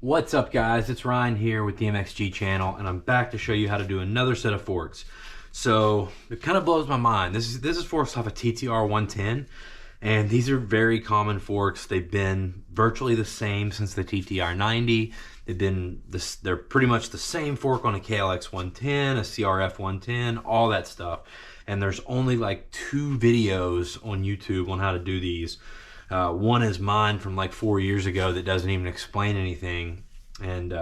What's up, guys? It's Ryan here with the MXG channel, and I'm back to show you how to do another set of forks. So it kind of blows my mind. This is forks off a TTR110, and these are very common forks. They've been virtually the same since the TTR90. They're pretty much the same fork on a KLX110, a CRF110, all that stuff. And there's only like 2 videos on YouTube on how to do these. One is mine from like 4 years ago that doesn't even explain anything, and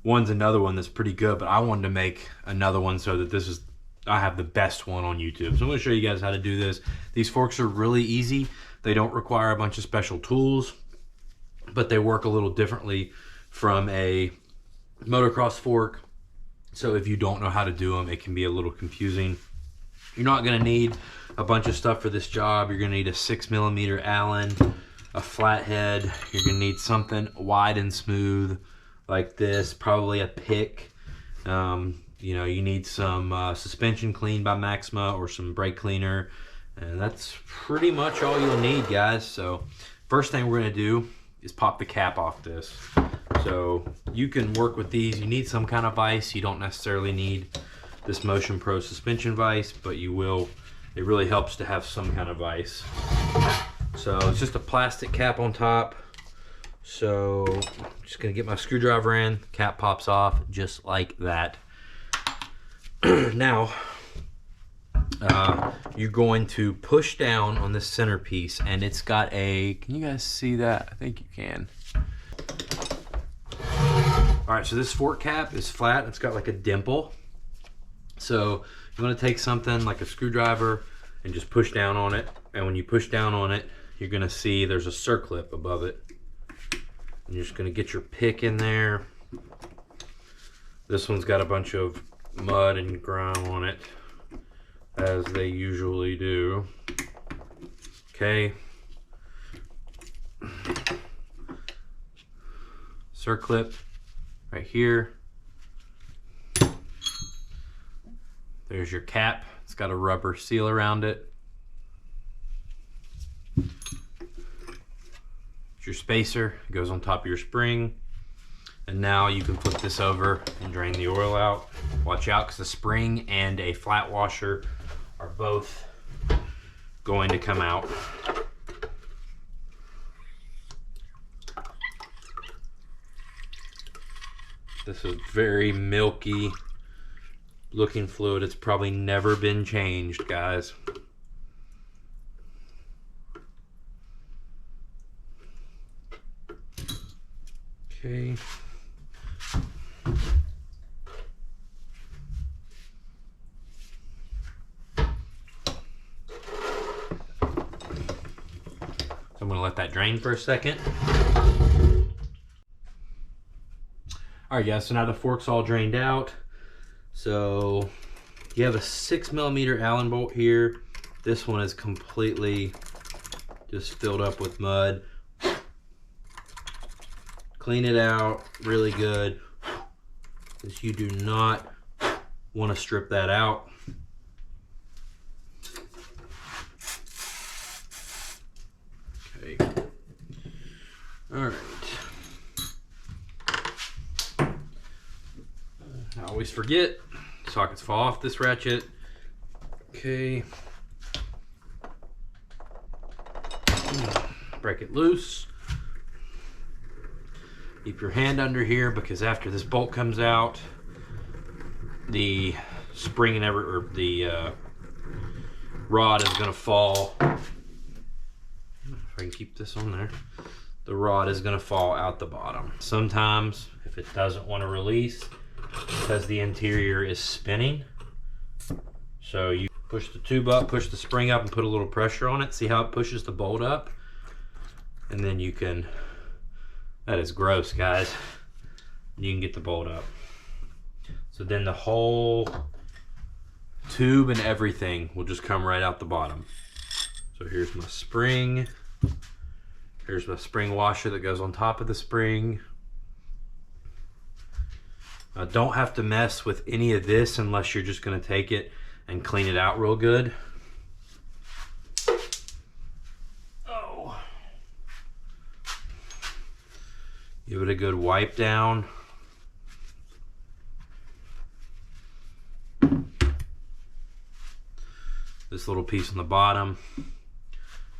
one's another one that's pretty good, but I wanted to make another one so that I have the best one on YouTube. So I'm going to show you guys how to do this. These forks are really easy. They don't require a bunch of special tools, but they work a little differently from a motocross fork. So if you don't know how to do them, it can be a little confusing. You're not going to need a bunch of stuff for this job. You're going to need a 6mm Allen, a flathead. You're going to need something wide and smooth like this, probably a pick. You know, you need some suspension clean by Maxima or some brake cleaner, and that's pretty much all you'll need, guys. So first thing we're going to do is pop the cap off this. So you can work with these. You need some kind of vise. You don't necessarily need this Motion Pro suspension vise, but you will. It really helps to have some kind of vise. So it's just a plastic cap on top. So I'm just gonna get my screwdriver in, cap pops off just like that. Now, you're going to push down on this centerpiece, and it's got a, can you guys see that? I think you can. All right, so this fork cap is flat. It's got like a dimple. So you want to take something like a screwdriver and just push down on it. And when you push down on it, you're going to see there's a circlip above it. And you're just going to get your pick in there. This one's got a bunch of mud and grime on it, as they usually do. Okay. Circlip right here. There's your cap. It's got a rubber seal around it. It's your spacer. It goes on top of your spring. And now you can flip this over and drain the oil out. Watch out, because the spring and a flat washer are both going to come out. This is very milky looking fluid. It's probably never been changed, guys. Okay. So I'm going to let that drain for a second. All right, guys, so now the fork's all drained out. So you have a 6mm Allen bolt here. This one is completely just filled up with mud. Clean it out really good, because you do not want to strip that out. Okay. All right. I always forget, sockets fall off this ratchet. Okay. Break it loose. Keep your hand under here, because after this bolt comes out, the spring and the rod is going to fall. If I can keep this on there. The rod is going to fall out the bottom. Sometimes, if it doesn't want to release, because the interior is spinning, so you push the tube up, push the spring up, and put a little pressure on it. See how it pushes the bolt up? And then you can, that is gross, guys. You can get the bolt up. So then the whole tube and everything will just come right out the bottom. So here's my spring. Here's my spring washer that goes on top of the spring. Don't have to mess with any of this unless you're just going to take it and clean it out real good. Oh. Give it a good wipe down. This little piece on the bottom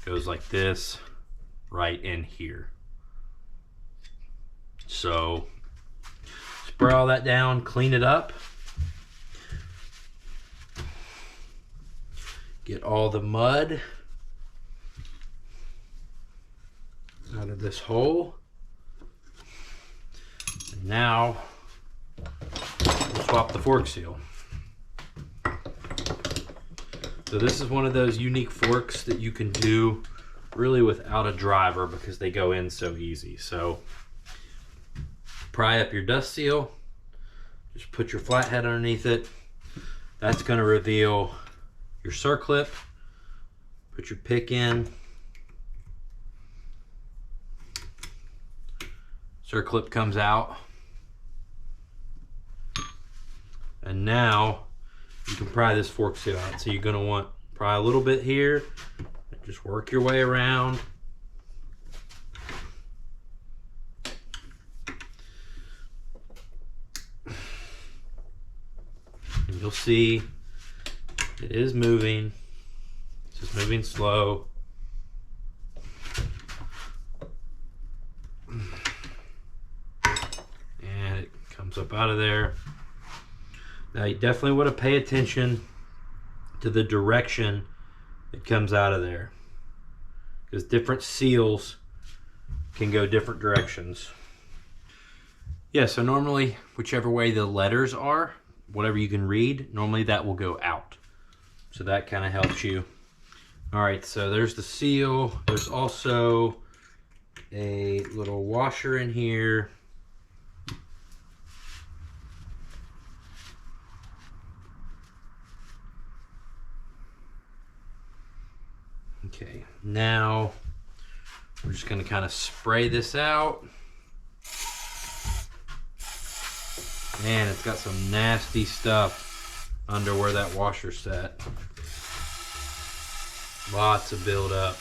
goes like this right in here. So spray all that down, clean it up. Get all the mud out of this hole. And now we'll swap the fork seal. So this is one of those unique forks that you can do really without a driver because they go in so easy. So pry up your dust seal, just put your flathead underneath it. That's going to reveal your circlip. Put your pick in. Circlip comes out. And now you can pry this fork seal out. So you're going to want pry a little bit here. Just work your way around. And you'll see it is moving. It's just moving slow. And it comes up out of there. Now you definitely want to pay attention to the direction it comes out of there, because different seals can go different directions. Yeah, so normally whichever way the letters are, whatever you can read, normally that will go out. So that kind of helps you. All right, so there's the seal. There's also a little washer in here. Okay, now we're just going to kind of spray this out. Man, it's got some nasty stuff under where that washer's set. Lots of buildup.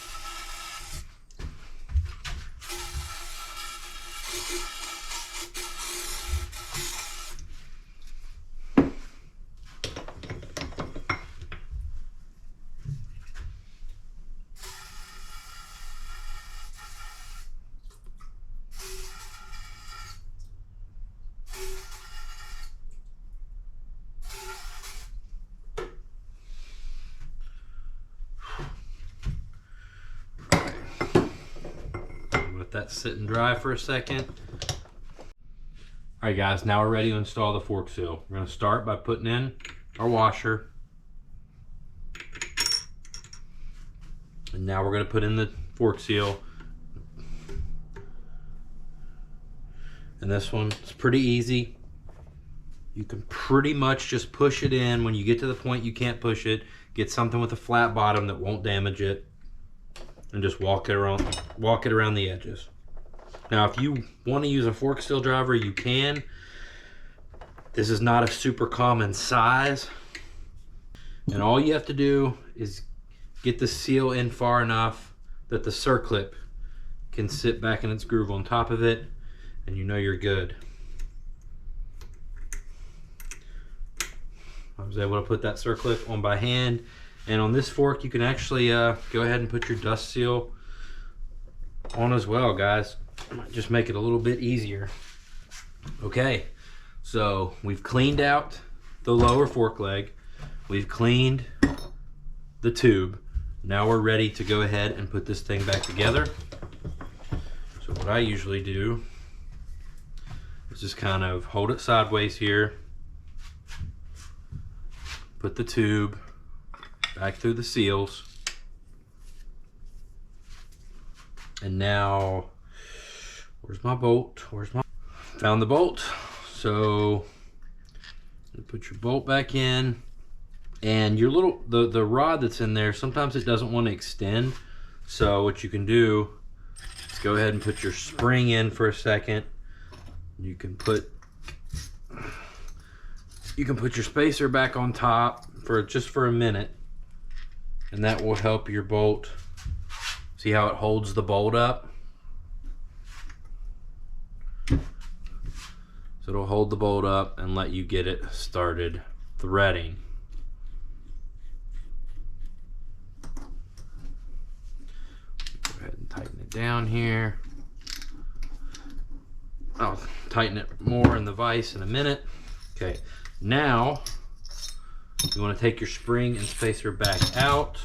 Let that sit and dry for a second. Alright guys, now we're ready to install the fork seal. We're going to start by putting in our washer. And now we're going to put in the fork seal. And this one is pretty easy. You can pretty much just push it in. When you get to the point you can't push it, get something with a flat bottom that won't damage it, and just walk it around the edges. Now if you want to use a fork seal driver, you can. This is not a super common size, and all you have to do is get the seal in far enough that the circlip can sit back in its groove on top of it, and you know you're good. I was able to put that circlip on by hand. And on this fork, you can actually go ahead and put your dust seal on as well, guys. Might just make it a little bit easier. Okay, so we've cleaned out the lower fork leg. We've cleaned the tube. Now we're ready to go ahead and put this thing back together. So what I usually do is just kind of hold it sideways here. Put the tube back through the seals. And now, where's my bolt? Found the bolt. So put your bolt back in, and your little, the rod that's in there, sometimes it doesn't want to extend. So what you can do is go ahead and put your spring in for a second. You can put your spacer back on top for just for a minute, and that will help your bolt. See how it holds the bolt up? So it'll hold the bolt up and let you get it started threading. Go ahead and tighten it down here. I'll tighten it more in the vise in a minute. Okay, now you want to take your spring and spacer back out,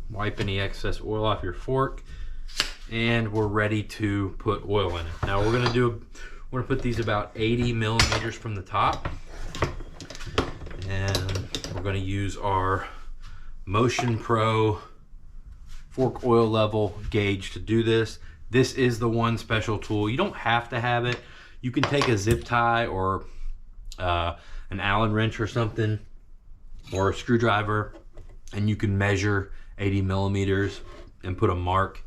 wipe any excess oil off your fork, and we're ready to put oil in it. Now we're gonna put these about 80 millimeters from the top, and we're gonna use our Motion Pro fork oil level gauge to do this. This is the one special tool. You don't have to have it. You can take a zip tie or an Allen wrench or something, or a screwdriver, and you can measure 80 millimeters and put a mark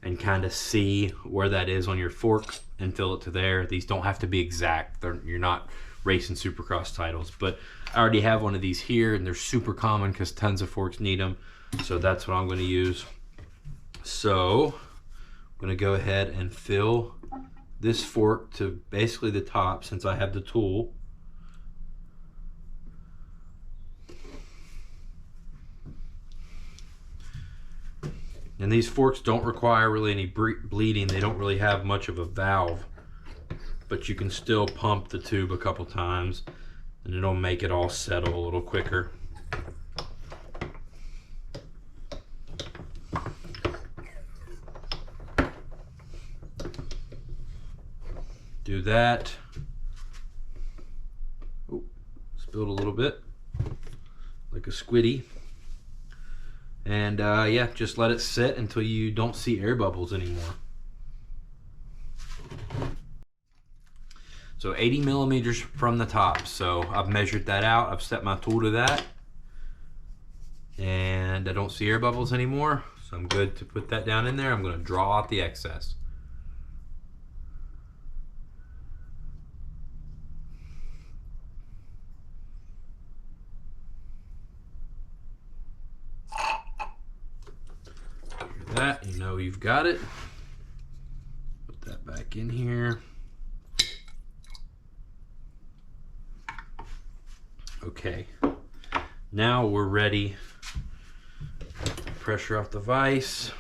and kind of see where that is on your fork and fill it to there. These don't have to be exact. You're not racing Supercross titles, but I already have one of these here, and they're super common because tons of forks need them. So that's what I'm going to use. So I'm going to go ahead and fill this fork to basically the top since I have the tool. And these forks don't require really any bleeding. They don't really have much of a valve, but you can still pump the tube a couple times and it'll make it all settle a little quicker. Do that. Oh, spilled a little bit, like a squiddy. And yeah, just let it sit until you don't see air bubbles anymore. So 80 millimeters from the top. So I've measured that out. I've set my tool to that. And I don't see air bubbles anymore. So I'm good to put that down in there. I'm going to draw out the excess. That, you know you've got it. Put that back in here. Okay, now we're ready. Pressure off the vise.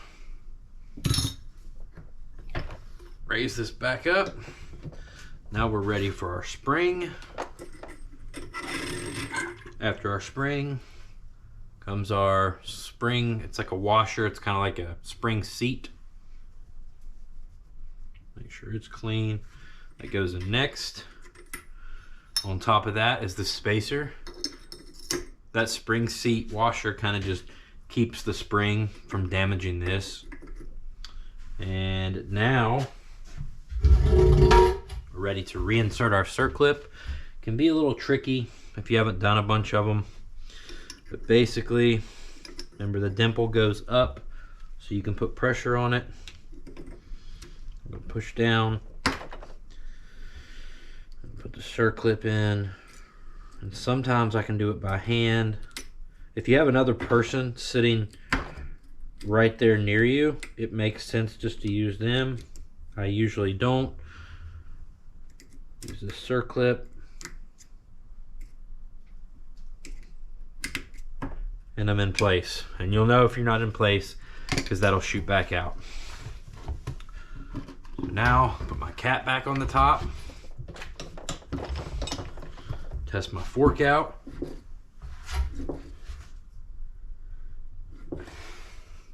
Raise this back up. Now we're ready for our spring. After our spring comes our spring. It's like a washer. It's kind of like a spring seat. Make sure it's clean. That goes in next. On top of that is the spacer. That spring seat washer kind of just keeps the spring from damaging this. And now we're ready to reinsert our circlip. Can be a little tricky if you haven't done a bunch of them. But basically, remember the dimple goes up so you can put pressure on it. I'm gonna push down. Put the circlip in. And sometimes I can do it by hand. If you have another person sitting right there near you, it makes sense just to use them. I usually don't. Use the circlip. And I'm in place. And you'll know if you're not in place because that'll shoot back out. So now, put my cap back on the top. Test my fork out.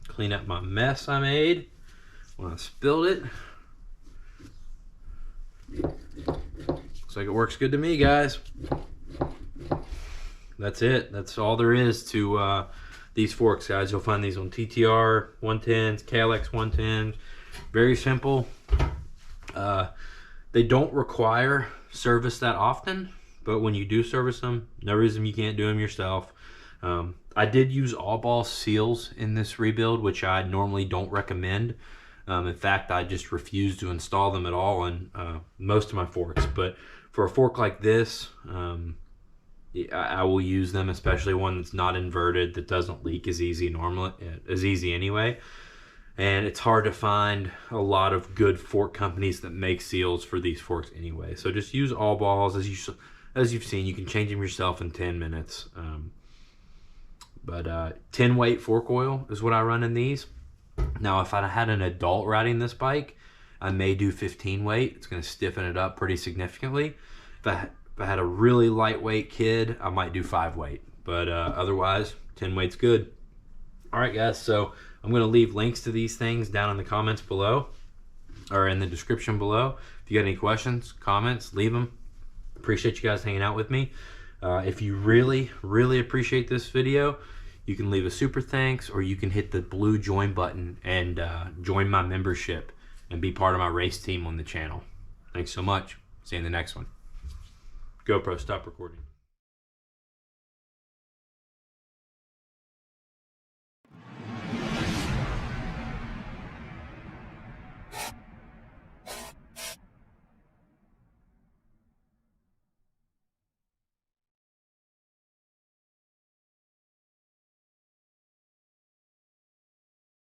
Clean up my mess I made when I spilled it. Looks like it works good to me, guys. That's it. That's all there is to these forks, guys. You'll find these on TTR110s, KLX110s. Very simple. They don't require service that often, but when you do service them, no reason you can't do them yourself. I did use all ball seals in this rebuild, which I normally don't recommend. In fact, I just refuse to install them at all on most of my forks. But for a fork like this, I will use them, especially one that's not inverted, that doesn't leak as easy anyway. and it's hard to find a lot of good fork companies that make seals for these forks anyway. So just use all balls. As you've seen, you can change them yourself in 10 minutes. 10 weight fork oil is what I run in these. Now, if I had an adult riding this bike, I may do 15 weight. It's going to stiffen it up pretty significantly. If I had a really lightweight kid, I might do 5 weight. But otherwise, 10 weight's good. All right, guys, so I'm going to leave links to these things down in the comments below, or in the description below. If you got any questions, comments, leave them. Appreciate you guys hanging out with me. If you really, really appreciate this video, you can leave a super thanks, or you can hit the blue join button and join my membership and be part of my race team on the channel. Thanks so much. See you in the next one. GoPro, stop recording.